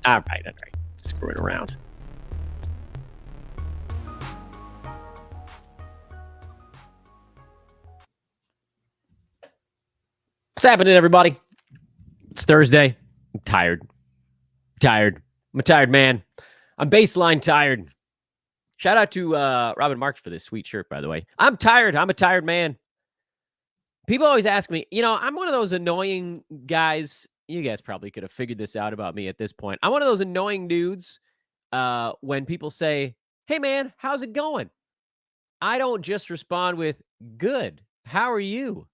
All right. Screwing around. What's happening, everybody? It's Thursday. I'm tired. I'm a tired man. I'm baseline tired. Shout out to Robin Marks for this sweet shirt, by the way. I'm tired. I'm a tired man. People always ask me, I'm one of those annoying guys. You guys probably could have figured this out about me at this point. I'm one of those annoying dudes when people say, hey, man, how's it going? I don't just respond with, good. How are you?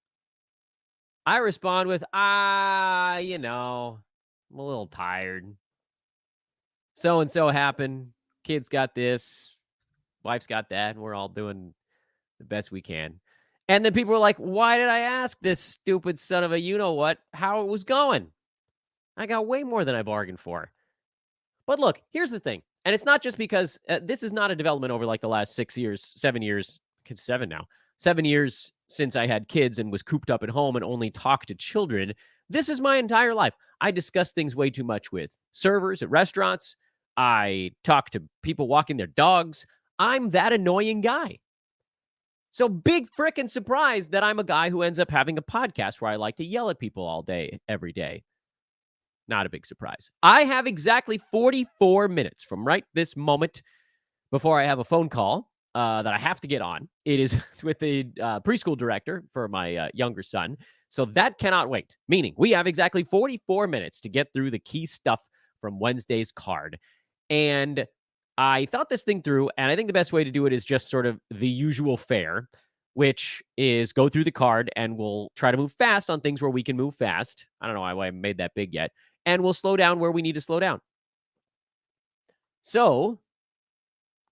I respond with, I'm a little tired. So-and-so happened. Kids got this. Wife's got that. And we're all doing the best we can. And then people were like, why did I ask this stupid son of a you-know-what how it was going? I got way more than I bargained for. But look, here's the thing. And it's not just because this is not a development over like the last 7 years, 7 now, 7 years since I had kids and was cooped up at home and only talked to children. This is my entire life. I discuss things way too much with servers at restaurants. I talk to people walking their dogs. I'm that annoying guy. So big frickin' surprise that I'm a guy who ends up having a podcast where I like to yell at people all day, every day. Not a big surprise. I have exactly 44 minutes from right this moment before I have a phone call that I have to get on. It is with the preschool director for my younger son. So that cannot wait. Meaning we have exactly 44 minutes to get through the key stuff from Wednesday's card. And I thought this thing through, and I think the best way to do it is just sort of the usual fare, which is go through the card and we'll try to move fast on things where we can move fast. I don't know why I made that big yet. And we'll slow down where we need to slow down. So,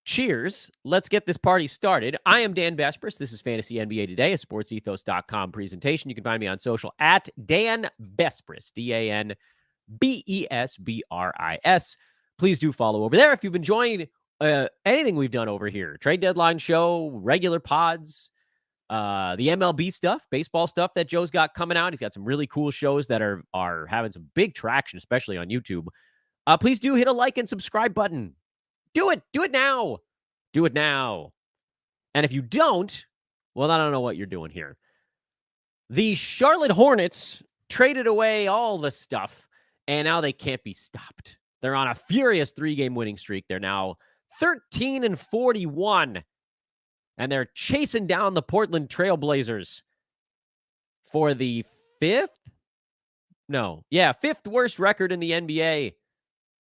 cheers. Let's get this party started. I am Dan Besbris. This is Fantasy NBA Today, a sportsethos.com presentation. You can find me on social at Dan Besbris, DanBesbris. Please do follow over there if you've enjoyed anything we've done over here. Trade deadline show, regular pods, the MLB stuff, baseball stuff that Joe's got coming out. He's got some really cool shows that are having some big traction, especially on YouTube. Please do hit a like and subscribe button. Do it now. Do it now. And if you don't, well, I don't know what you're doing here. The Charlotte Hornets traded away all the stuff, and now they can't be stopped. They're on a furious 3-game winning streak. They're now 13-41. And they're chasing down the Portland Trailblazers for the fifth worst record in the NBA.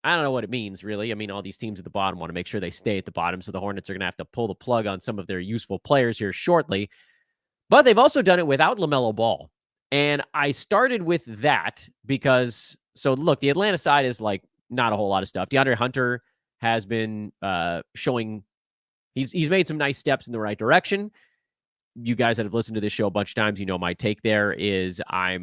I don't know what it means, really. I mean, all these teams at the bottom want to make sure they stay at the bottom, so the Hornets are going to have to pull the plug on some of their useful players here shortly. But they've also done it without LaMelo Ball. And I started with that because, so look, the Atlanta side is like not a whole lot of stuff. DeAndre Hunter has been showing... He's made some nice steps in the right direction. You guys that have listened to this show a bunch of times, you know my take there is I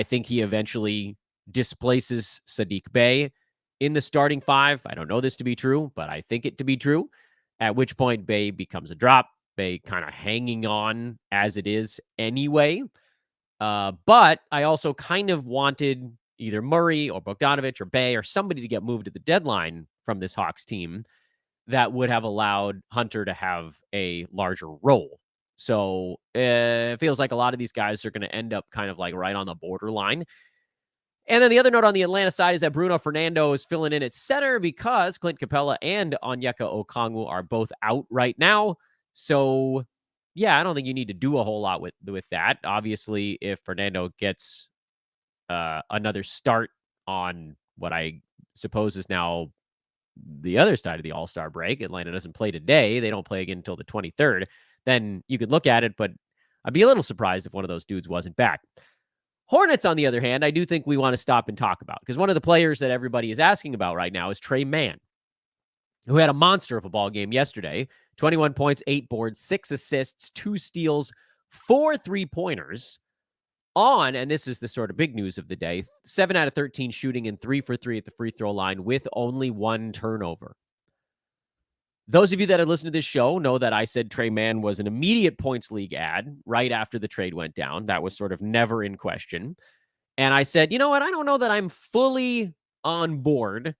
think he eventually displaces Sadiq Bey in the starting five. I don't know this to be true, but I think it to be true. At which point Bey becomes a drop. Bey kind of hanging on as it is anyway. But I also kind of wanted either Murray or Bogdanovic or Bey or somebody to get moved at the deadline from this Hawks team that would have allowed Hunter to have a larger role. So it feels like a lot of these guys are going to end up kind of like right on the borderline. And then the other note on the Atlanta side is that Bruno Fernando is filling in at center because Clint Capella and Onyeka Okongwu are both out right now. So, yeah, I don't think you need to do a whole lot with that. Obviously, if Fernando gets another start on what I suppose is now the other side of the All-Star break, Atlanta doesn't play today. They don't play again until the 23rd. Then you could look at it, but I'd be a little surprised if one of those dudes wasn't back. Hornets, on the other hand, I do think we want to stop and talk about because one of the players that everybody is asking about right now is Tre Mann, who had a monster of a ball game yesterday. 21 points, 8 boards, 6 assists, 2 steals, 4 3-pointers. And this is the sort of big news of the day, 7 out of 13 shooting and 3 for 3 at the free throw line with only 1 turnover. Those of you that have listened to this show know that I said Tre Mann was an immediate points league ad right after the trade went down. That was sort of never in question. And I said, you know what? I don't know that I'm fully on board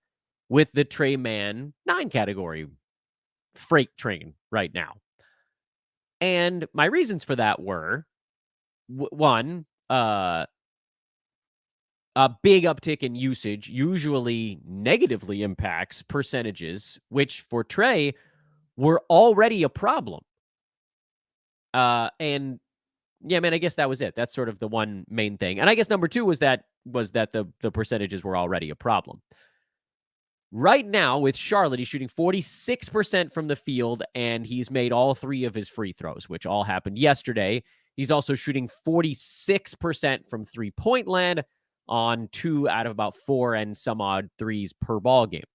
with the Tre Mann 9 category freight train right now. And my reasons for that were, one, a big uptick in usage usually negatively impacts percentages, which for Tre were already a problem. And yeah, man, I guess that was it. That's sort of the one main thing. And I guess number two was that the percentages were already a problem. Right now with Charlotte, he's shooting 46% from the field, and he's made all 3 of his free throws, which all happened yesterday. He's also shooting 46% from three-point land on 2 out of about 4 and some odd threes per ball game.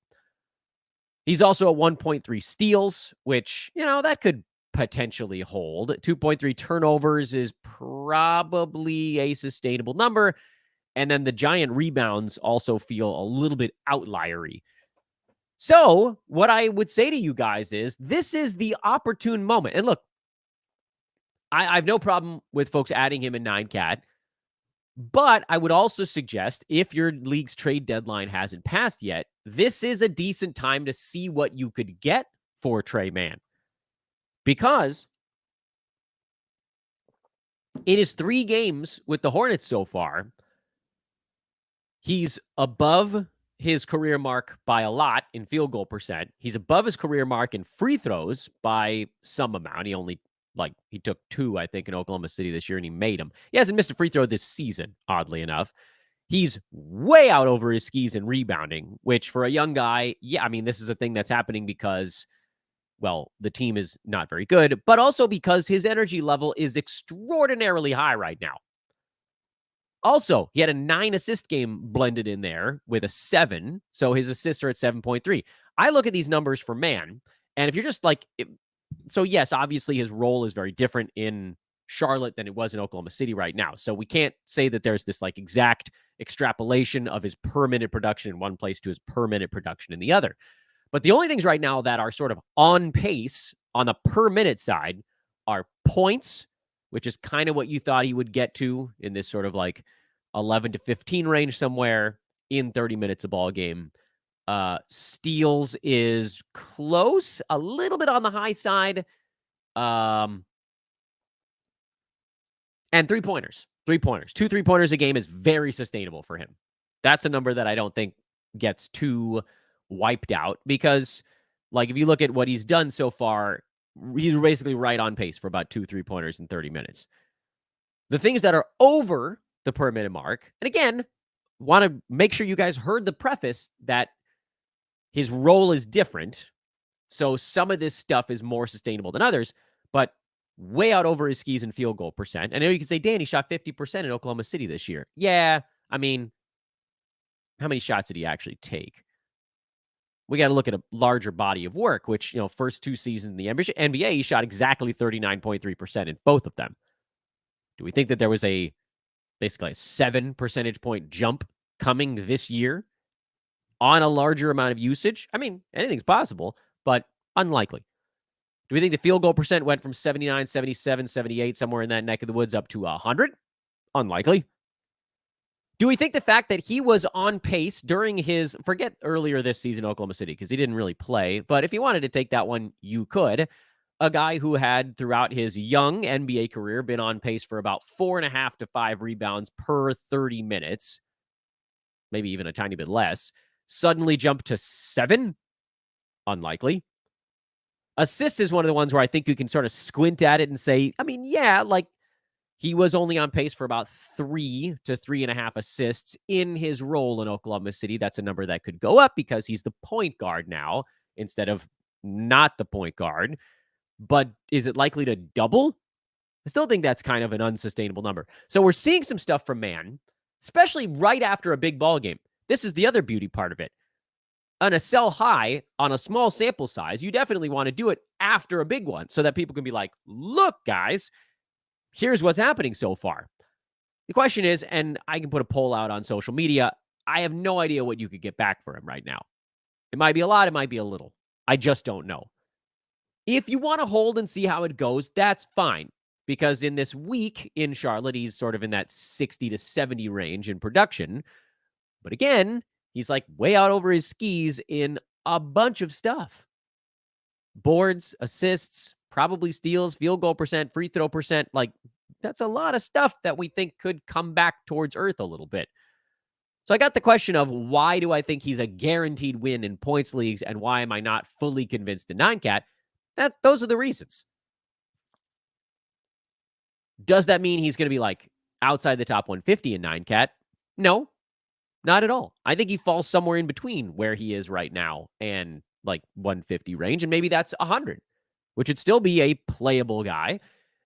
He's also at 1.3 steals, which, that could potentially hold. 2.3 turnovers is probably a sustainable number. And then the giant rebounds also feel a little bit outliery. So what I would say to you guys is this is the opportune moment. And look, I have no problem with folks adding him in 9-cat. But I would also suggest, if your league's trade deadline hasn't passed yet, this is a decent time to see what you could get for Tre Mann. Because in his 3 games with the Hornets so far, he's above his career mark by a lot in field goal percent. He's above his career mark in free throws by some amount. He took 2, I think, in Oklahoma City this year, and he made them. He hasn't missed a free throw this season, oddly enough. He's way out over his skis in rebounding, which for a young guy, this is a thing that's happening because, well, the team is not very good, but also because his energy level is extraordinarily high right now. Also, he had a 9-assist game blended in there with a 7, so his assists are at 7.3. I look at these numbers for Mann, and if you're just so yes, obviously his role is very different in Charlotte than it was in Oklahoma City right now. So we can't say that there's this exact extrapolation of his per minute production in one place to his per minute production in the other. But the only things right now that are sort of on pace on the per minute side are points, which is kind of what you thought he would get to in this sort of 11 to 15 range somewhere in 30 minutes a ball game. Steals is close, a little bit on the high side. And three-pointers. 2 3-pointers a game is very sustainable for him. That's a number that I don't think gets too wiped out because, if you look at what he's done so far, he's basically right on pace for about 2 3-pointers in 30 minutes. The things that are over the per minute mark, and again, want to make sure you guys heard the preface that his role is different. So some of this stuff is more sustainable than others, but way out over his skis in field goal percent. I know you can say, Dan, he shot 50% in Oklahoma City this year. Yeah, how many shots did he actually take? We got to look at a larger body of work, which, first 2 seasons in the NBA, he shot exactly 39.3% in both of them. Do we think that there was basically a 7 percentage point jump coming this year on a larger amount of usage? Anything's possible, but unlikely. Do we think the field goal percent went from 79, 77, 78, somewhere in that neck of the woods up to 100? Unlikely. Do we think the fact that he was on pace during forget earlier this season, Oklahoma City, because he didn't really play, but if you wanted to take that one, you could. A guy who had, throughout his young NBA career, been on pace for about 4.5 to 5 rebounds per 30 minutes, maybe even a tiny bit less, suddenly jumped to 7? Unlikely. Assists is one of the ones where I think you can sort of squint at it and say, he was only on pace for about 3 to 3.5 assists in his role in Oklahoma City. That's a number that could go up because he's the point guard now instead of not the point guard. But is it likely to double? I still think that's kind of an unsustainable number. So we're seeing some stuff from Mann, especially right after a big ball game. This is the other beauty part of it. On a sell high on a small sample size, you definitely want to do it after a big one so that people can be like, look, guys, here's what's happening so far. The question is, and I can put a poll out on social media, I have no idea what you could get back for him right now. It might be a lot, it might be a little. I just don't know. If you want to hold and see how it goes, that's fine. Because in this week in Charlotte, he's sort of in that 60 to 70 range in production. But again, He's like way out over his skis in a bunch of stuff. Boards, assists, probably steals, field goal percent, free throw percent. Like, that's a lot of stuff that we think could come back towards earth a little bit. So I got the question of why do I think he's a guaranteed win in points leagues and why am I not fully convinced in 9-cat? Those are the reasons. Does that mean he's going to be like outside the top 150 in 9-cat? No, not at all. I think he falls somewhere in between where he is right now and like 150 range, and maybe that's 100, which would still be a playable guy.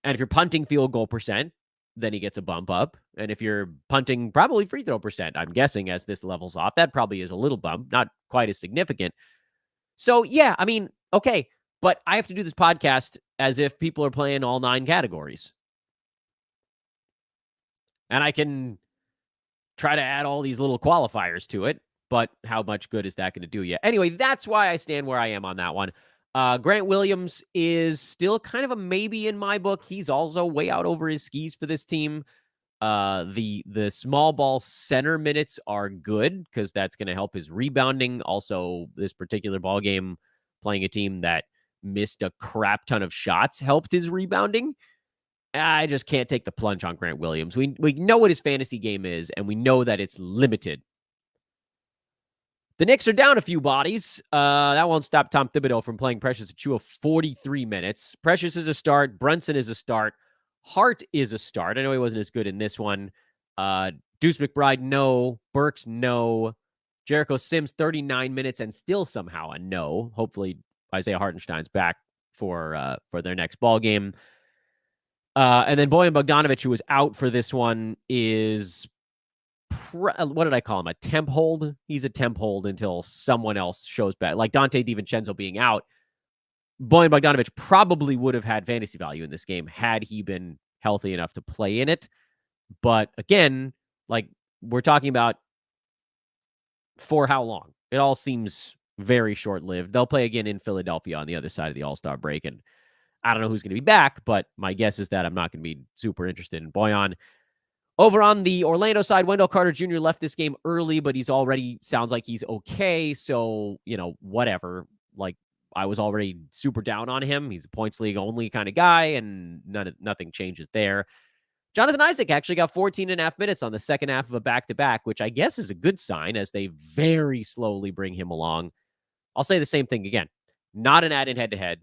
And if you're punting field goal percent, then he gets a bump up. And if you're punting probably free throw percent, I'm guessing as this levels off, that probably is a little bump, not quite as significant. So yeah, I mean, okay, but I have to do this podcast as if people are playing all 9 categories. And I can try to add all these little qualifiers to it, but how much good is that going to do you? Anyway, that's why I stand where I am on that one. Grant Williams is still kind of a maybe in my book. He's also way out over his skis for this team. The small ball center minutes are good because that's going to help his rebounding. Also, this particular ball game, playing a team that missed a crap ton of shots helped his rebounding. I just can't take the plunge on Grant Williams. We know what his fantasy game is, and we know that it's limited. The Knicks are down a few bodies. That won't stop Tom Thibodeau from playing Precious Achiuwa 43 minutes. Precious is a start. Brunson is a start. Hart is a start. I know he wasn't as good in this one. Deuce McBride, no. Burks, no. Jericho Sims, 39 minutes and still somehow a no. Hopefully Isaiah Hartenstein's back for their next ball game. And then Bojan Bogdanovic, who was out for this one, is what did I call him? A temp hold? He's a temp hold until someone else shows back. Like Dante DiVincenzo being out, Bojan Bogdanovic probably would have had fantasy value in this game had he been healthy enough to play in it. But again, like we're talking about for how long? It all seems very short-lived. They'll play again in Philadelphia on the other side of the All-Star break, and I don't know who's going to be back, but my guess is that I'm not going to be super interested in Bojan. Over on the Orlando side, Wendell Carter Jr. left this game early, but he's already sounds like he's okay. So, whatever. Like, I was already super down on him. He's a points league only kind of guy, and nothing changes there. Jonathan Isaac actually got 14.5 minutes on the second half of a back-to-back, which I guess is a good sign as they very slowly bring him along. I'll say the same thing again. Not an add-in head-to-head.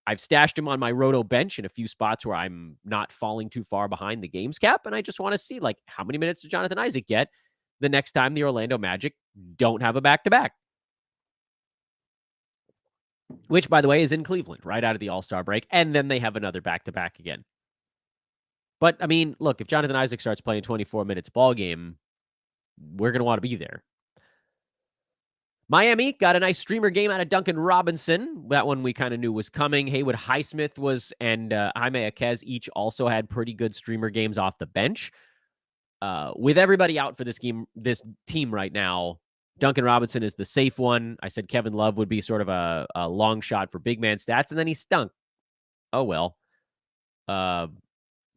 I've stashed him on my roto bench in a few spots where I'm not falling too far behind the games cap, and I just want to see, like, how many minutes does Jonathan Isaac get the next time the Orlando Magic don't have a back-to-back? Which, by the way, is in Cleveland right out of the All-Star break, and then they have another back-to-back again. But, I mean, look, if Jonathan Isaac starts playing 24 minutes ball game, we're going to want to be there. Miami got a nice streamer game out of Duncan Robinson. That one we kind of knew was coming. Haywood Highsmith and Jaime Jaquez each also had pretty good streamer games off the bench. With everybody out for this team right now, Duncan Robinson is the safe one. I said Kevin Love would be sort of a long shot for big man stats, and then he stunk. Oh, well.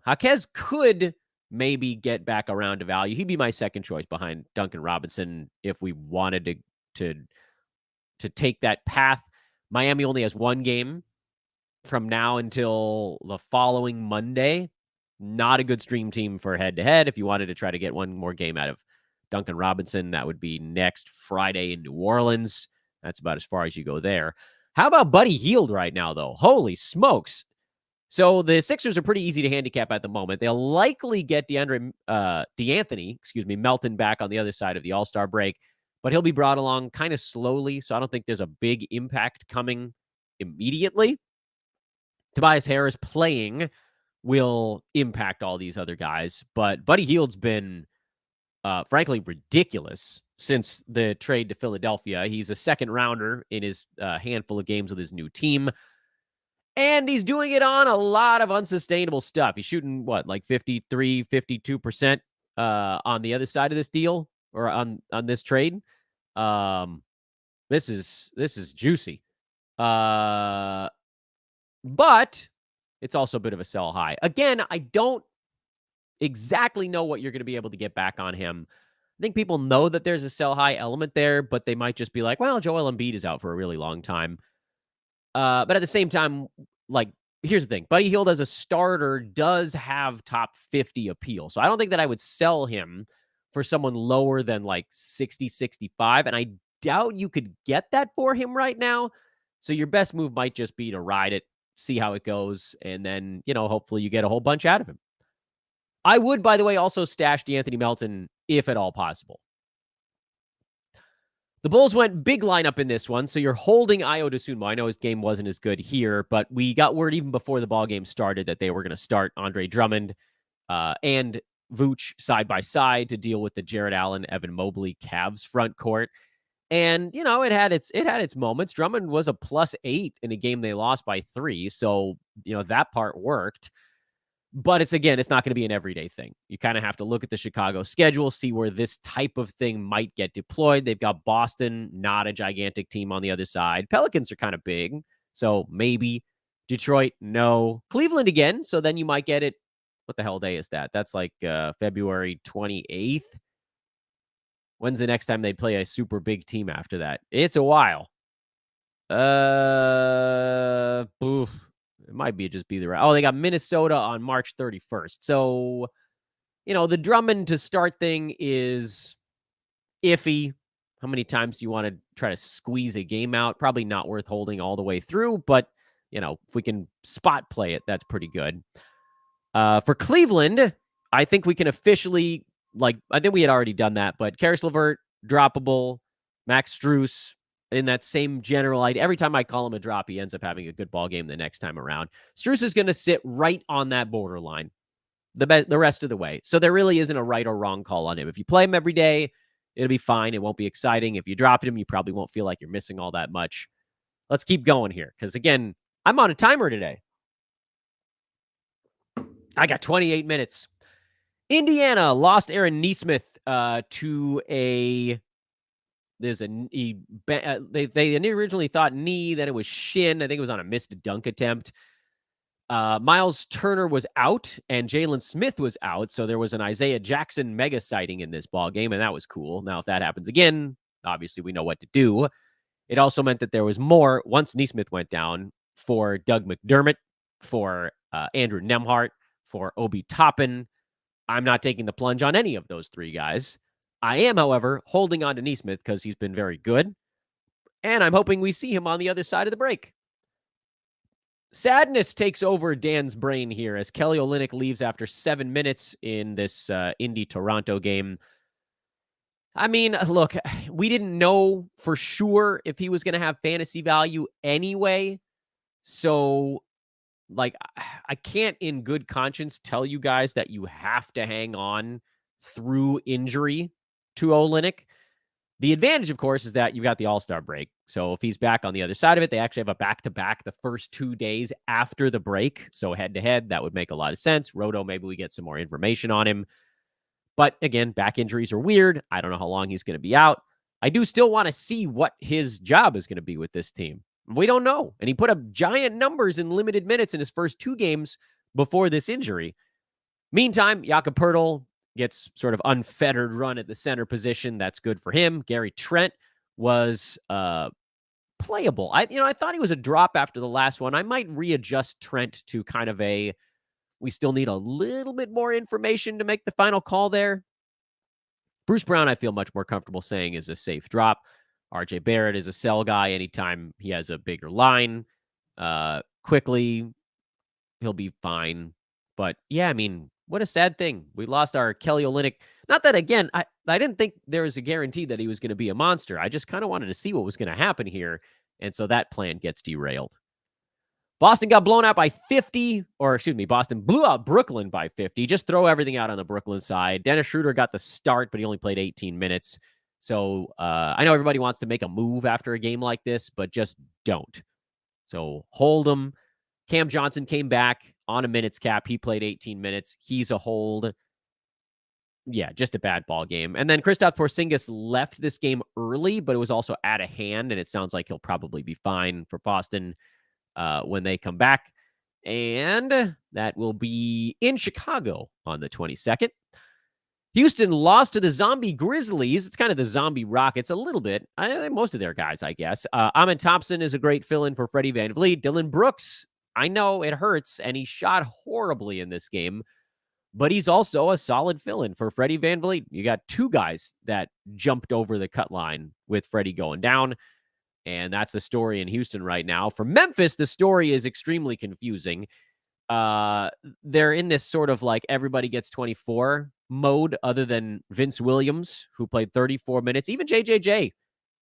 Jaquez could maybe get back around to value. He'd be my second choice behind Duncan Robinson if we wanted to take that path. Miami only has one game from now until the following Monday. Not a good stream team for head-to-head. If you wanted to try to get one more game out of Duncan Robinson, that would be next Friday in New Orleans. That's about as far as you go there. How about Buddy Hield right now, though? Holy smokes. So the Sixers are pretty easy to handicap at the moment. They'll likely get DeAnthony Melton back on the other side of the All-Star break, but he'll be brought along kind of slowly, so I don't think there's a big impact coming immediately. Tobias Harris playing will impact all these other guys, but Buddy Hield's been, frankly, ridiculous since the trade to Philadelphia. He's a second rounder in his handful of games with his new team, and he's doing it on a lot of unsustainable stuff. He's shooting, like 53, 52% on the other side of this deal, or on this trade. This is juicy. But it's also a bit of a sell high. Again, I don't exactly know what you're going to be able to get back on him. I think people know that there's a sell high element there, but they might just be like, well, Joel Embiid is out for a really long time. But at the same time, like, here's the thing. Buddy Hield as a starter does have top 50 appeal. So I don't think that I would sell him for someone lower than like 60, 65. And I doubt you could get that for him right now. So your best move might just be to ride it, see how it goes, and then, hopefully you get a whole bunch out of him. I would, by the way, also stash DeAnthony Melton if at all possible. The Bulls went big lineup in this one, so you're holding Ayo Dosunmu. I know his game wasn't as good here, but we got word even before the ball game started that they were going to start Andre Drummond and Vooch side by side to deal with the Jarrett Allen, Evan Mobley Cavs front court. And, it had its moments. Drummond was a +8 in a game they lost by 3, so, that part worked. But it's not going to be an everyday thing. You kind of have to look at the Chicago schedule, see where this type of thing might get deployed. They've got Boston, not a gigantic team on the other side. Pelicans are kind of big, so maybe. Detroit, no. Cleveland again, so then you might get it. What the hell day is that? That's like February 28th. When's the next time they play a super big team after that? It's a while. It might just be the right. Oh, they got Minnesota on March 31st. So, the Drummond to start thing is iffy. How many times do you want to try to squeeze a game out? Probably not worth holding all the way through, but, if we can spot play it, that's pretty good. For Cleveland, I think we can officially, I think we had already done that, but Caris LeVert, droppable. Max Strus, in that same general idea. Every time I call him a drop, he ends up having a good ball game the next time around. Strus is going to sit right on that borderline the rest of the way. So there really isn't a right or wrong call on him. If you play him every day, it'll be fine. It won't be exciting. If you drop him, you probably won't feel like you're missing all that much. Let's keep going here because, again, I'm on a timer today. I got 28 minutes. Indiana lost Aaron Nesmith to a... There's they originally thought knee, then it was shin. I think it was on a missed dunk attempt. Miles Turner was out, and Jalen Smith was out, so there was an Isaiah Jackson mega sighting in this ball game, and that was cool. Now, if that happens again, obviously we know what to do. It also meant that there was more once Nesmith went down for Doug McDermott, for Andrew Nembhard, for Obi Toppin. I'm not taking the plunge on any of those three guys. I am, however, holding on to Nesmith because he's been very good, and I'm hoping we see him on the other side of the break. Sadness takes over Dan's brain here as Kelly Olynyk leaves after 7 minutes in this Indy-Toronto game. I mean, look, we didn't know for sure if he was going to have fantasy value anyway, so I can't in good conscience tell you guys that you have to hang on through injury to Olynyk. The advantage, of course, is that you've got the All-Star break. So if he's back on the other side of it, they actually have a back-to-back the first 2 days after the break. So head-to-head, that would make a lot of sense. Roto, maybe we get some more information on him. But again, back injuries are weird. I don't know how long he's going to be out. I do still want to see what his job is going to be with this team. We don't know. And he put up giant numbers in limited minutes in his first 2 games before this injury. Meantime, Jakob Poeltl gets sort of unfettered run at the center position. That's good for him. Gary Trent was playable. I thought he was a drop after the last one. I might readjust Trent to kind of we still need a little bit more information to make the final call there. Bruce Brown, I feel much more comfortable saying is a safe drop. RJ Barrett is a sell guy anytime he has a bigger line. Quickly, he'll be fine. But yeah, I mean, what a sad thing. We lost our Kelly Olynyk. Not that, again, I didn't think there was a guarantee that he was going to be a monster. I just kind of wanted to see what was going to happen here. And so that plan gets derailed. Boston got blown out by 50, Boston blew out Brooklyn by 50. Just throw everything out on the Brooklyn side. Dennis Schroder got the start, but he only played 18 minutes. So I know everybody wants to make a move after a game like this, but just don't. So hold them. Cam Johnson came back on a minutes cap. He played 18 minutes. He's a hold. Yeah, just a bad ball game. And then Kristaps Porzingis left this game early, but it was also out of hand, and it sounds like he'll probably be fine for Boston when they come back. And that will be in Chicago on the 22nd. Houston lost to the zombie Grizzlies. It's kind of the zombie Rockets a little bit. Most of their guys, I guess. Amen Thompson is a great fill-in for Freddie VanVleet. Dillon Brooks, I know it hurts, and he shot horribly in this game, but he's also a solid fill-in for Freddie VanVleet. You got two guys that jumped over the cut line with Freddie going down, and that's the story in Houston right now. For Memphis, the story is extremely confusing. They're in this sort of like everybody gets 24 mode, other than Vince Williams, who played 34 minutes. Even JJJ,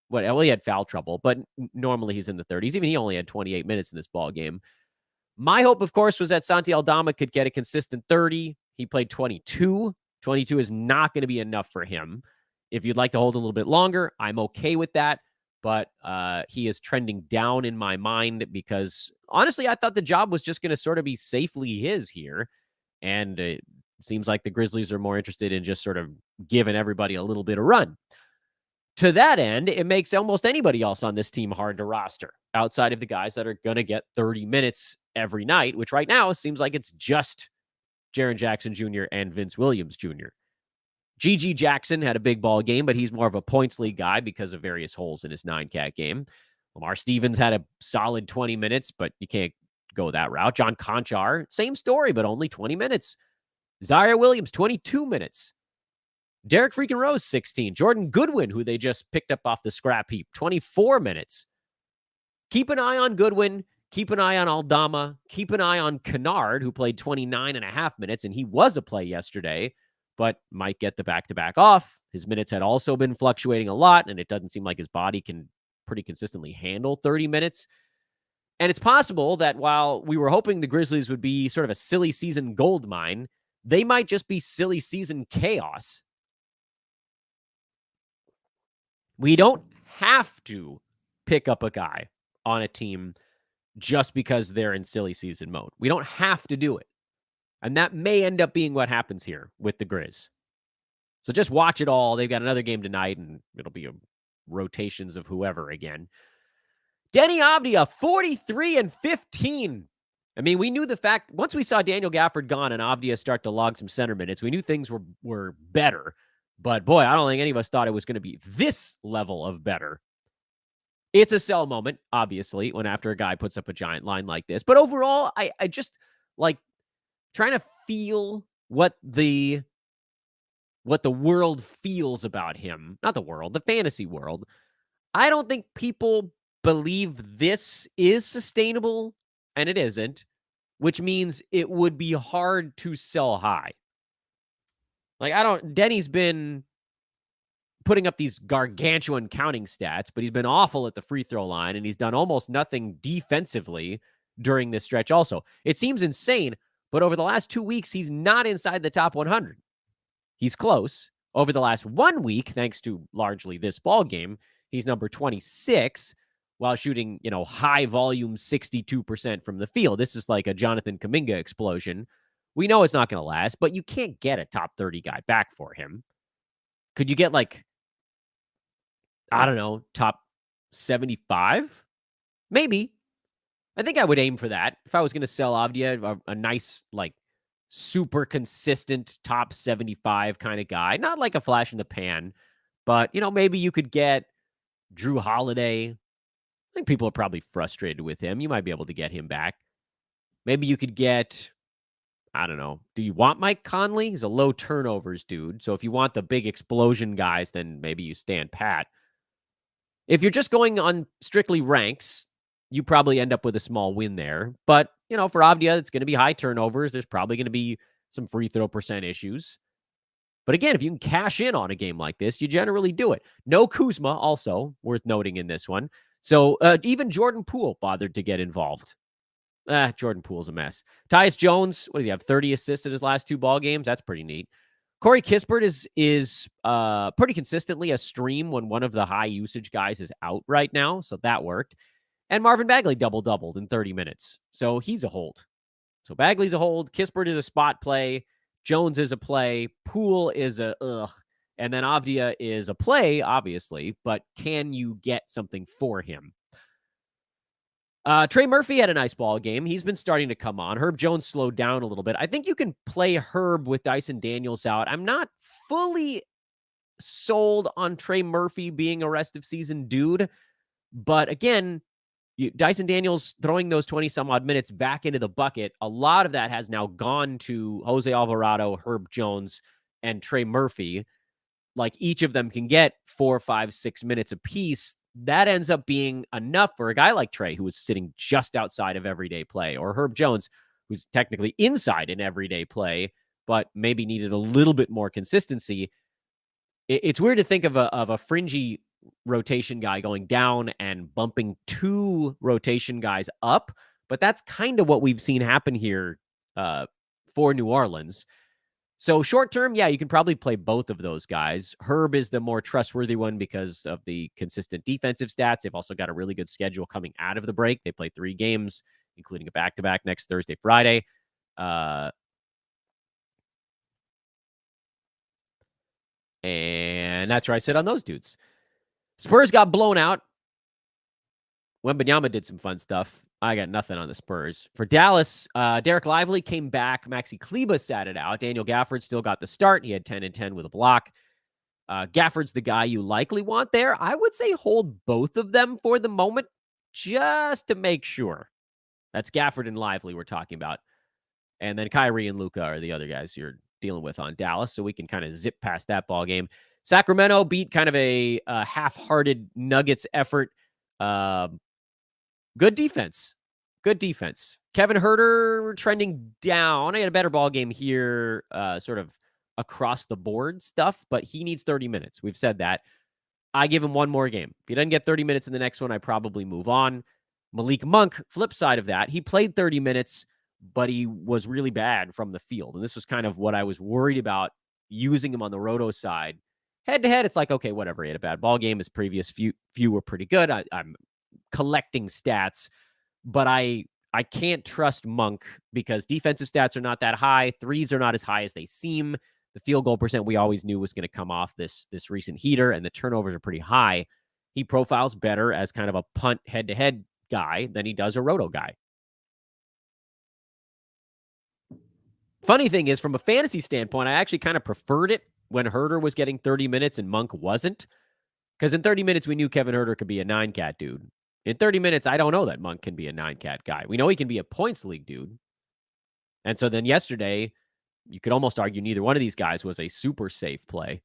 well, he had foul trouble, but normally he's in the 30s. Even he only had 28 minutes in this ball game. My hope, of course, was that Santi Aldama could get a consistent 30. He played 22. 22 is not going to be enough for him. If you'd like to hold a little bit longer, I'm okay with that. But he is trending down in my mind because, honestly, I thought the job was just going to sort of be safely his here. And it seems like the Grizzlies are more interested in just sort of giving everybody a little bit of run. To that end, it makes almost anybody else on this team hard to roster outside of the guys that are going to get 30 minutes every night, which right now seems like it's just Jaren Jackson Jr. and Vince Williams Jr. G.G. Jackson had a big ball game, but he's more of a points league guy because of various holes in his 9-cat game. Lamar Stevens had a solid 20 minutes, but you can't go that route. John Conchar, same story, but only 20 minutes. Zaire Williams, 22 minutes. Derek freaking Rose, 16. Jordan Goodwin, who they just picked up off the scrap heap, 24 minutes. Keep an eye on Goodwin. Keep an eye on Aldama. Keep an eye on Kennard, who played 29.5 minutes, and he was a play yesterday, but might get the back-to-back off. His minutes had also been fluctuating a lot, and it doesn't seem like his body can pretty consistently handle 30 minutes. And it's possible that while we were hoping the Grizzlies would be sort of a silly season gold mine, they might just be silly season chaos. We don't have to pick up a guy on a team just because they're in silly season mode. We don't have to do it. And that may end up being what happens here with the Grizz. So just watch it all. They've got another game tonight, and it'll be rotations of whoever again. Denny Avdia, 43 and 15. I mean, we knew the fact, once we saw Daniel Gafford gone and Avdia start to log some center minutes, we knew things were better. But boy, I don't think any of us thought it was going to be this level of better. It's a sell moment, obviously, when after a guy puts up a giant line like this. But overall, I just like trying to feel what the world feels about him. Not the world, the fantasy world. I don't think people believe this is sustainable, and it isn't, which means it would be hard to sell high. Like, Denny's been putting up these gargantuan counting stats, but he's been awful at the free throw line, and he's done almost nothing defensively during this stretch also. It seems insane, but over the last 2 weeks, he's not inside the top 100. He's close. Over the last 1 week, thanks to largely this ball game, he's number 26 while shooting, high volume 62% from the field. This is like a Jonathan Kuminga explosion. We know it's not going to last, but you can't get a top 30 guy back for him. Could you get top 75? Maybe. I think I would aim for that. If I was going to sell Avdia, a nice, super consistent top 75 kind of guy. Not like a flash in the pan, but, maybe you could get Drew Holiday. I think people are probably frustrated with him. You might be able to get him back. Maybe you could get, I don't know. Do you want Mike Conley? He's a low turnovers dude. So if you want the big explosion guys, then maybe you stand pat. If you're just going on strictly ranks, you probably end up with a small win there. But, for Avdia, it's going to be high turnovers. There's probably going to be some free throw percent issues. But again, if you can cash in on a game like this, you generally do it. No Kuzma, also worth noting in this one. So even Jordan Poole bothered to get involved. Jordan Poole's a mess. Tyus Jones, what does he have? 30 assists in his last 2 ball games? That's pretty neat. Corey Kispert is pretty consistently a stream when one of the high usage guys is out right now. So that worked. And Marvin Bagley doubled in 30 minutes. So he's a hold. So Bagley's a hold. Kispert is a spot play. Jones is a play. Poole is a ugh. And then Avdia is a play, obviously. But can you get something for him? Trey Murphy had a nice ball game. He's been starting to come on. Herb Jones slowed down a little bit. I think you can play Herb with Dyson Daniels out. I'm not fully sold on Trey Murphy being a rest of season dude. But again, Dyson Daniels throwing those 20-some-odd minutes back into the bucket, a lot of that has now gone to Jose Alvarado, Herb Jones, and Trey Murphy. Like each of them can get 4, 5, 6 minutes apiece. That ends up being enough for a guy like Trey, who is sitting just outside of everyday play, or Herb Jones, who's technically inside in everyday play, but maybe needed a little bit more consistency. It's weird to think of a fringy rotation guy going down and bumping 2 rotation guys up, but that's kind of what we've seen happen here for New Orleans. So short term, yeah, you can probably play both of those guys. Herb is the more trustworthy one because of the consistent defensive stats. They've also got a really good schedule coming out of the break. They play 3 games, including a back-to-back next Thursday, Friday. And that's where I sit on those dudes. Spurs got blown out. Wembanyama did some fun stuff. I got nothing on the Spurs. For Dallas, Derek Lively came back. Maxi Kleba sat it out. Daniel Gafford still got the start. He had 10 and 10 with a block. Gafford's the guy you likely want there. I would say hold both of them for the moment just to make sure. That's Gafford and Lively we're talking about. And then Kyrie and Luka are the other guys you're dealing with on Dallas, so we can kind of zip past that ball game. Sacramento beat kind of a half-hearted Nuggets effort. Good defense. Good defense. Kevin Huerter trending down. I had a better ball game here, sort of across the board stuff, but he needs 30 minutes. We've said that. I give him one more game. If he doesn't get 30 minutes in the next one, I probably move on. Malik Monk, flip side of that, he played 30 minutes, but he was really bad from the field. And this was kind of what I was worried about using him on the roto side. Head to head, it's like, okay, whatever. He had a bad ball game. His previous few were pretty good. I'm collecting stats, but I can't trust Monk because defensive stats are not that high. Threes are not as high as they seem. The field goal percent we always knew was going to come off this recent heater, and the turnovers are pretty high. He profiles better as kind of a punt head-to-head guy than he does a roto guy. Funny thing is, from a fantasy standpoint, I actually kind of preferred it when Huerter was getting 30 minutes and Monk wasn't. Because in 30 minutes, we knew Kevin Huerter could be a 9-cat dude. In 30 minutes, I don't know that Monk can be a 9-cat guy. We know he can be a points league dude. And so then yesterday, you could almost argue neither one of these guys was a super safe play.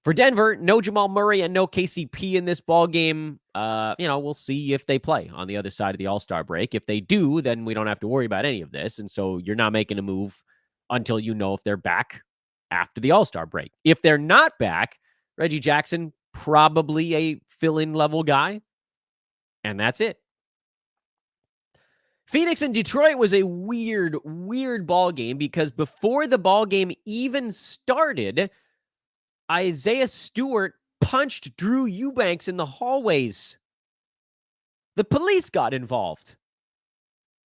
For Denver, no Jamal Murray and no KCP in this ball game. We'll see if they play on the other side of the All-Star break. If they do, then we don't have to worry about any of this. And so you're not making a move until you know if they're back after the All-Star break. If they're not back, Reggie Jackson, probably a fill-in level guy. And that's it. Phoenix and Detroit was a weird ball game because before the ball game even started, Isaiah Stewart punched Drew Eubanks in the hallways. The police got involved.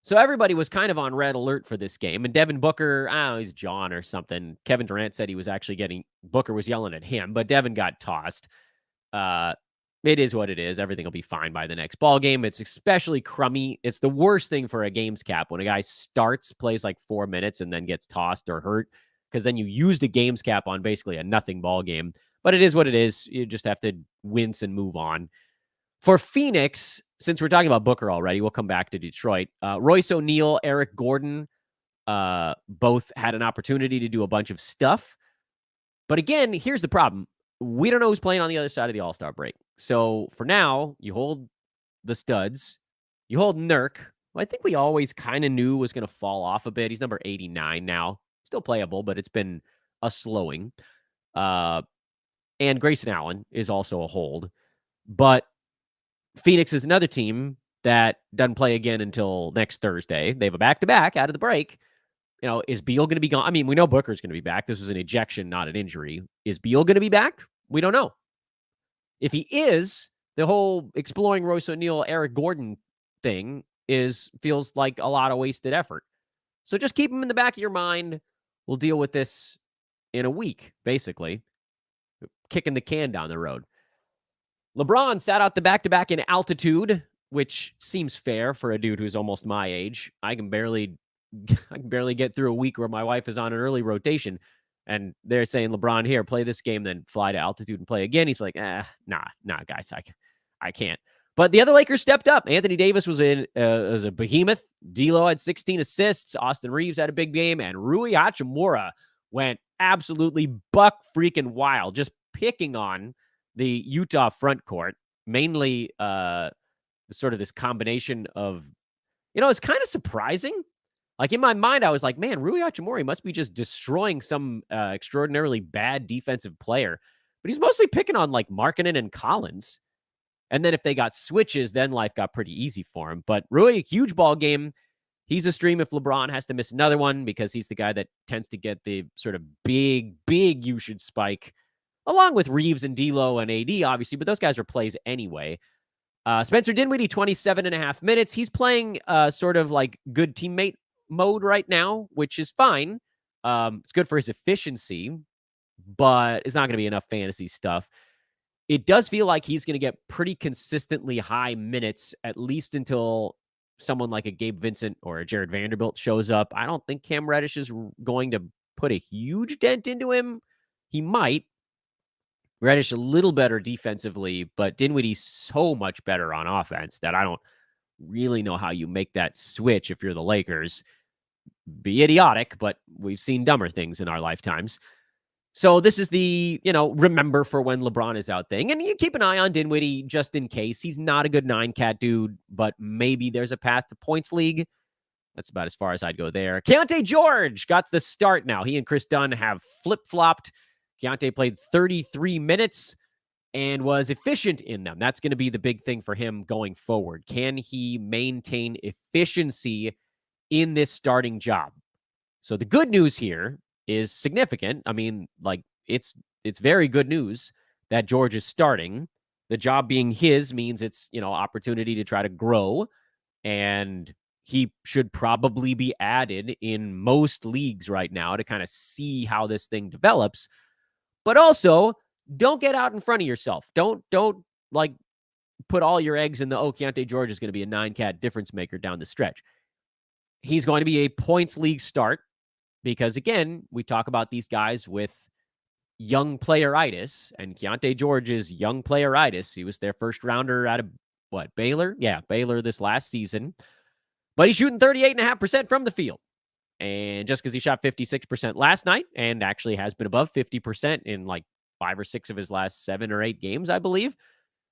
So everybody was kind of on red alert for this game. And Devin Booker, he's John or something. Kevin Durant said he was actually Booker was yelling at him, but Devin got tossed. It is what it is. Everything will be fine by the next ball game. It's especially crummy. It's the worst thing for a games cap when a guy plays like 4 minutes, and then gets tossed or hurt, because then you used a games cap on basically a nothing ball game. But it is what it is. You just have to wince and move on. For Phoenix, since we're talking about Booker already, we'll come back to Detroit. Royce ONeal, Eric Gordon, both had an opportunity to do a bunch of stuff. But again, here's the problem. We don't know who's playing on the other side of the All-Star break. So for now, you hold the studs. You hold Nurk, who I think we always kind of knew was going to fall off a bit. He's number 89 now. Still playable, but it's been a slowing. And Grayson Allen is also a hold. But Phoenix is another team that doesn't play again until next Thursday. They have a back-to-back out of the break. Is Beal going to be gone? I mean, we know Booker's going to be back. This was an ejection, not an injury. Is Beal going to be back? We don't know. If he is, the whole exploring Royce ONeal, Eric Gordon thing feels like a lot of wasted effort. So just keep him in the back of your mind. We'll deal with this in a week, basically. Kicking the can down the road. LeBron sat out the back-to-back in altitude. which seems fair for a dude who's almost my age. I can barely get through a week where my wife is on an early rotation, and they're saying, LeBron, here, play this game, then fly to altitude and play again. He's like, nah, guys, I can't. But the other Lakers stepped up. Anthony Davis was as a behemoth. D'Lo had 16 assists. Austin Reeves had a big game, and Rui Hachimura went absolutely buck freaking wild, just picking on the Utah front court, mainly sort of this combination of, it's kind of surprising. Like, in my mind, I was like, man, Rui Hachimura must be just destroying some extraordinarily bad defensive player. But he's mostly picking on, like, Markkanen and Collins. And then if they got switches, then life got pretty easy for him. But Rui, huge ball game. He's a stream if LeBron has to miss another one, because he's the guy that tends to get the sort of big usage spike, along with Reeves and D'Lo and AD, obviously. But those guys are plays anyway. Spencer Dinwiddie, 27.5 minutes. He's playing sort of like good teammate mode right now, which is fine. It's good for his efficiency, but it's not going to be enough fantasy stuff. It does feel like he's going to get pretty consistently high minutes, at least until someone like a Gabe Vincent or a Jared Vanderbilt shows up. I don't think Cam Reddish is going to put a huge dent into him. He might. Reddish a little better defensively, but Dinwiddie's so much better on offense that I don't really know how you make that switch if you're the Lakers. Be idiotic, but we've seen dumber things in our lifetimes. So this is the, remember for when LeBron is out thing. And you keep an eye on Dinwiddie just in case. He's not a good 9-cat dude, but maybe there's a path to points league. That's about as far as I'd go there. Keante George got the start now. He and Chris Dunn have flip-flopped. Keante played 33 minutes and was efficient in them. That's going to be the big thing for him going forward. Can he maintain efficiency in this starting job? So the good news here is significant. I mean, like, it's very good news that George is starting. The job being his means it's, opportunity to try to grow, and he should probably be added in most leagues right now to kind of see how this thing develops. But also, don't get out in front of yourself. Don't like put all your eggs in the, Keante George is going to be a 9-cat difference maker down the stretch. He's going to be a points league start because, again, we talk about these guys with young playeritis, and Keante George is young playeritis. He was their first rounder out of, Baylor? Yeah, Baylor this last season. But he's shooting 38.5% from the field. And just because he shot 56% last night and actually has been above 50% in like 5 or 6 of his last 7 or 8 games, I believe,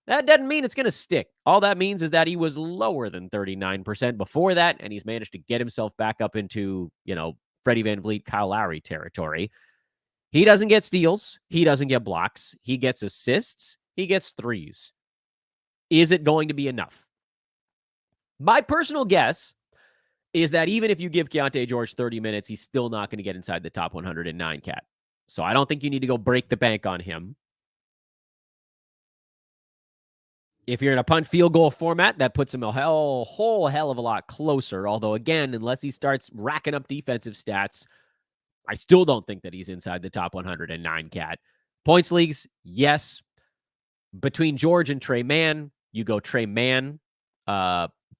that doesn't mean it's going to stick. All that means is that he was lower than 39% before that, and he's managed to get himself back up into, Freddie VanVleet, Kyle Lowry territory. He doesn't get steals. He doesn't get blocks. He gets assists. He gets threes. Is it going to be enough? My personal guess is that even if you give Keante George 30 minutes, he's still not going to get inside the top 109 cat. So I don't think you need to go break the bank on him. If you're in a punt field goal format, that puts him a whole hell of a lot closer. Although, again, unless he starts racking up defensive stats, I still don't think that he's inside the top 109 cat. Points leagues, yes. Between George and Tre Mann, you go Tre Mann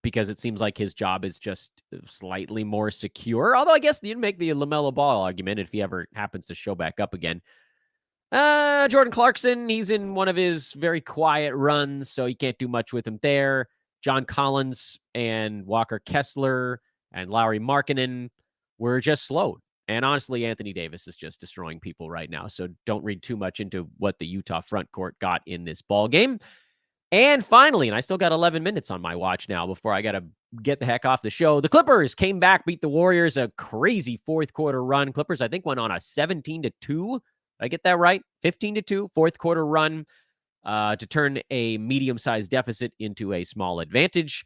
because it seems like his job is just slightly more secure. Although I guess you'd make the LaMelo Ball argument if he ever happens to show back up again. Jordan Clarkson, he's in one of his very quiet runs, so you can't do much with him there. John Collins and Walker Kessler and Lauri Markkanen were just slowed. And honestly, Anthony Davis is just destroying people right now. So don't read too much into what the Utah front court got in this ball game. And finally, and I still got 11 minutes on my watch now before I got to get the heck off the show. The Clippers came back, beat the Warriors, a crazy fourth quarter run. Clippers, I think, went on a 17-2. Did I get that right? 15-2 fourth quarter run to turn a medium-sized deficit into a small advantage.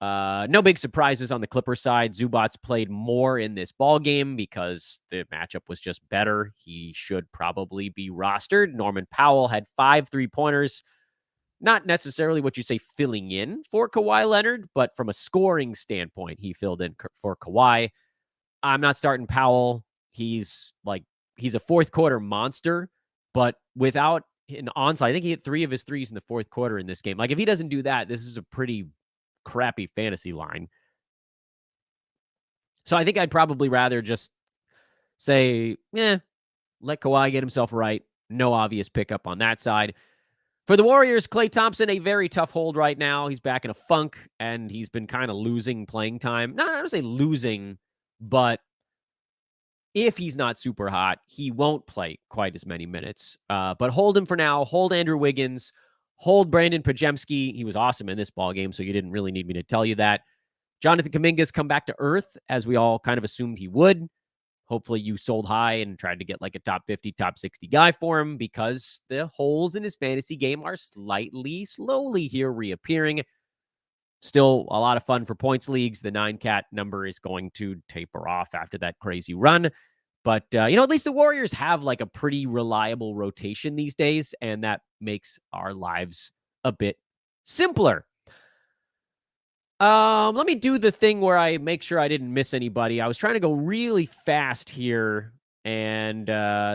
No big surprises on the Clippers side. Zubac's played more in this ball game because the matchup was just better. He should probably be rostered. Norman Powell had 5 3-pointers. Not necessarily what you say filling in for Kawhi Leonard, but from a scoring standpoint, he filled in for Kawhi. I'm not starting Powell. He's a fourth quarter monster, but without in onside. I think he hit 3 of his threes in the fourth quarter in this game. Like, if he doesn't do that, this is a pretty crappy fantasy line. So I think I'd probably rather just say, let Kawhi get himself right. No obvious pickup on that side. For the Warriors, Klay Thompson, a very tough hold right now. He's back in a funk, and he's been kind of losing playing time. Not, I don't say losing, but if he's not super hot, he won't play quite as many minutes. But hold him for now. Hold Andrew Wiggins. Hold Brandon Pajemski. He was awesome in this ball game, so you didn't really need me to tell you that. Jonathan Kuminga's come back to earth, as we all kind of assumed he would. Hopefully you sold high and tried to get like a top 50, top 60 guy for him, because the holes in his fantasy game are slowly here reappearing. Still a lot of fun for points leagues. The 9-cat number is going to taper off after that crazy run. But, at least the Warriors have like a pretty reliable rotation these days, and that makes our lives a bit simpler. Let me do the thing where I make sure I didn't miss anybody. I was trying to go really fast here, and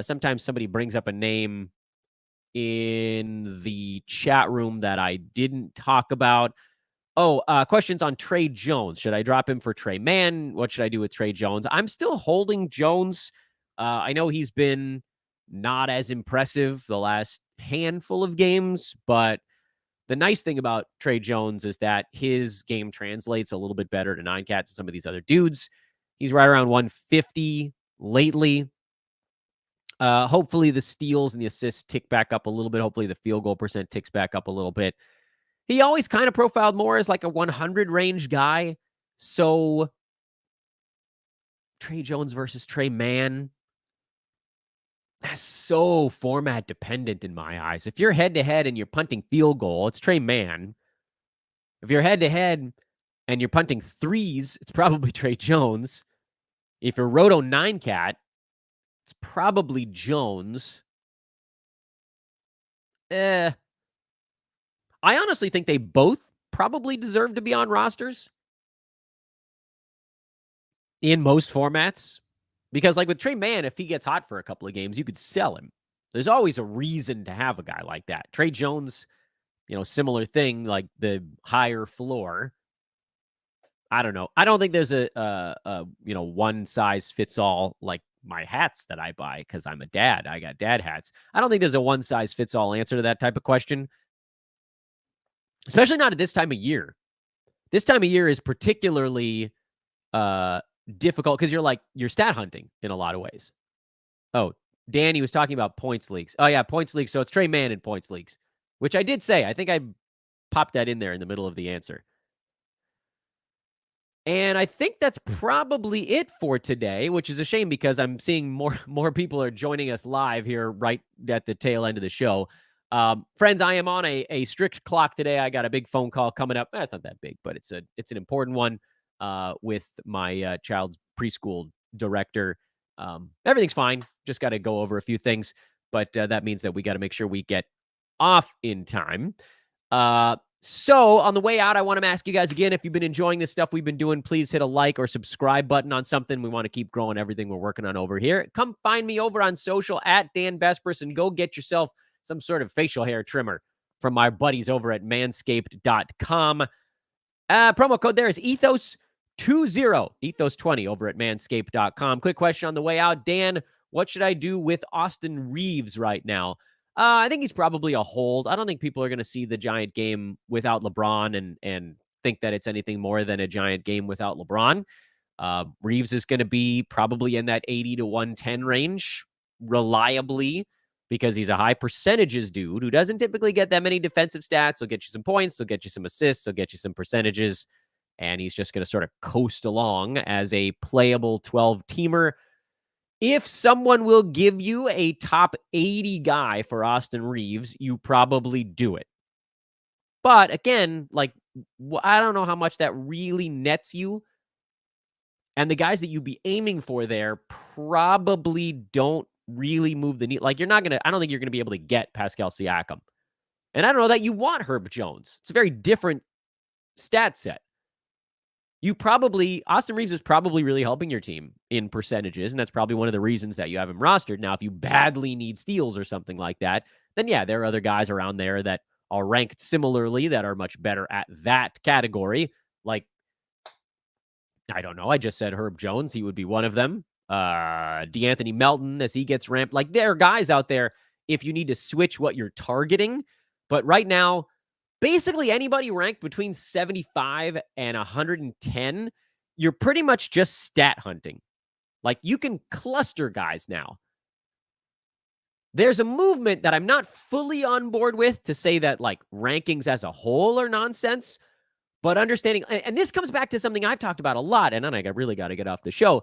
sometimes somebody brings up a name in the chat room that I didn't talk about. Questions on Tre Jones. Should I drop him for Tre Mann? What should I do with Tre Jones? I'm still holding Jones. I know he's been not as impressive the last handful of games, but the nice thing about Tre Jones is that his game translates a little bit better to 9-cats and some of these other dudes. He's right around 150 lately. Hopefully the steals and the assists tick back up a little bit. Hopefully the field goal percent ticks back up a little bit. He always kind of profiled more as like a 100 range guy. So Tre Jones versus Tre Mann, that's so format dependent in my eyes. If you're head-to-head and you're punting field goal, it's Tre Mann. If you're head-to-head and you're punting threes, it's probably Tre Jones. If you're Roto 9-cat, it's probably Jones. I honestly think they both probably deserve to be on rosters in most formats. Because like with Tre Mann, if he gets hot for a couple of games, you could sell him. There's always a reason to have a guy like that. Tre Jones, similar thing, like the higher floor. I don't know. I don't think there's a one size fits all, like my hats that I buy because I'm a dad. I got dad hats. I don't think there's a one size fits all answer to that type of question, especially not at this time of year. This time of year is particularly difficult because you're stat hunting in a lot of ways. Oh, Danny was talking about points leagues. Oh yeah, points leagues. So it's Tre Mann in points leagues, which I did say. I think I popped that in there in the middle of the answer. And I think that's probably it for today, which is a shame because I'm seeing more people are joining us live here right at the tail end of the show. Friends, I am on a strict clock today. I got a big phone call coming up. It's not that big, but it's an important one with my child's preschool director. Everything's fine. Just got to go over a few things, but that means that we got to make sure we get off in time. So on the way out, I want to ask you guys again, if you've been enjoying this stuff we've been doing, please hit a like or subscribe button on something. We want to keep growing everything we're working on over here. Come find me over on social at Dan Bespris and go get yourself some sort of facial hair trimmer from my buddies over at manscaped.com. Promo code there is ethos20, ethos20 over at manscaped.com. Quick question on the way out. Dan, what should I do with Austin Reeves right now? I think he's probably a hold. I don't think people are going to see the Giant game without LeBron and think that it's anything more than a Giant game without LeBron. Reeves is going to be probably in that 80 to 110 range reliably because he's a high percentages dude who doesn't typically get that many defensive stats. He'll get you some points. He'll get you some assists. He'll get you some percentages. And he's just going to sort of coast along as a playable 12-teamer. If someone will give you a top 80 guy for Austin Reeves, you probably do it. But again, I don't know how much that really nets you. And the guys that you'd be aiming for there probably don't really move the needle. I don't think you're going to be able to get Pascal Siakam. And I don't know that you want Herb Jones. It's a very different stat set. Austin Reeves is probably really helping your team in percentages, and that's probably one of the reasons that you have him rostered. Now, if you badly need steals or something like that, then yeah, there are other guys around there that are ranked similarly that are much better at that category. Like, I don't know. I just said Herb Jones. He would be one of them. DeAnthony Melton, as he gets ramped. Like, there are guys out there if you need to switch what you're targeting. But right now, basically anybody ranked between 75 and 110, you're pretty much just stat hunting. Like, you can cluster guys now. There's a movement that I'm not fully on board with to say that, like, rankings as a whole are nonsense. But understanding, and this comes back to something I've talked about a lot, and then I really got to get off the show.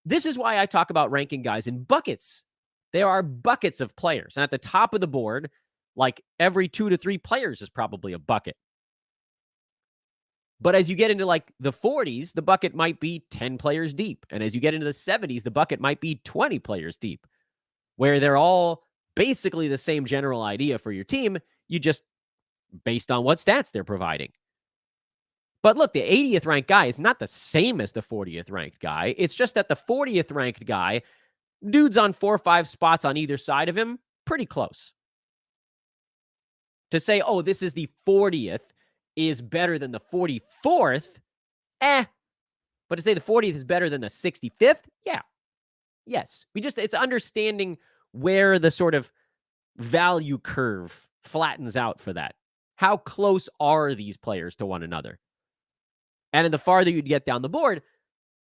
This is why I talk about ranking guys in buckets. There are buckets of players. And at the top of the board, like, every 2 to 3 players is probably a bucket. But as you get into, like, the 40s, the bucket might be 10 players deep. And as you get into the 70s, the bucket might be 20 players deep, where they're all basically the same general idea for your team. You just, based on what stats they're providing. But look, the 80th ranked guy is not the same as the 40th ranked guy. It's just that the 40th ranked guy, dudes on 4 or 5 spots on either side of him, pretty close. To say, oh, this is the 40th is better than the 44th, But to say the 40th is better than the 65th, yeah. Yes. It's understanding where the sort of value curve flattens out for that. How close are these players to one another? And the farther you get down the board,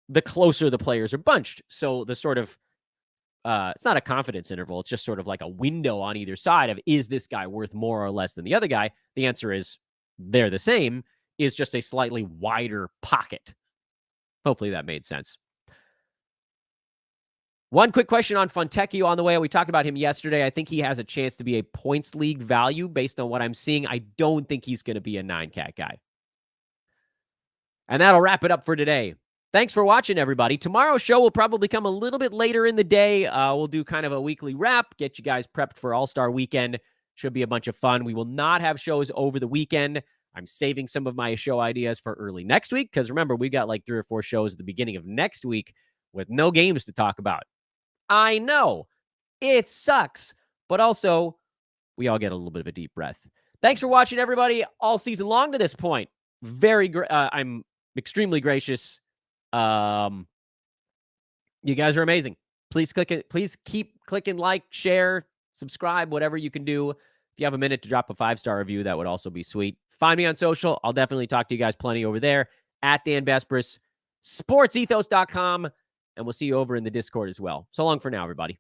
the closer the players are bunched. So the sort of, it's not a confidence interval. It's just sort of like a window on either side of, is this guy worth more or less than the other guy? The answer is they're the same, is just a slightly wider pocket. Hopefully that made sense. One quick question on Fontecchio on the way. We talked about him yesterday. I think he has a chance to be a points league value based on what I'm seeing. I don't think he's going to be a 9-cat guy. And that'll wrap it up for today. Thanks for watching, everybody. Tomorrow's show will probably come a little bit later in the day. We'll do kind of a weekly wrap, get you guys prepped for All-Star Weekend. Should be a bunch of fun. We will not have shows over the weekend. I'm saving some of my show ideas for early next week because remember, we got like 3 or 4 shows at the beginning of next week with no games to talk about. I know. It sucks. But also, we all get a little bit of a deep breath. Thanks for watching, everybody, all season long to this point. I'm extremely gracious. You guys are amazing. Please click it. Please keep clicking like, share, subscribe, whatever you can do. If you have a minute to drop a 5-star review, that would also be sweet. Find me on social. I'll definitely talk to you guys plenty over there at Dan Bespris, sportsethos.com, and we'll see you over in the Discord as well. So long for now, everybody.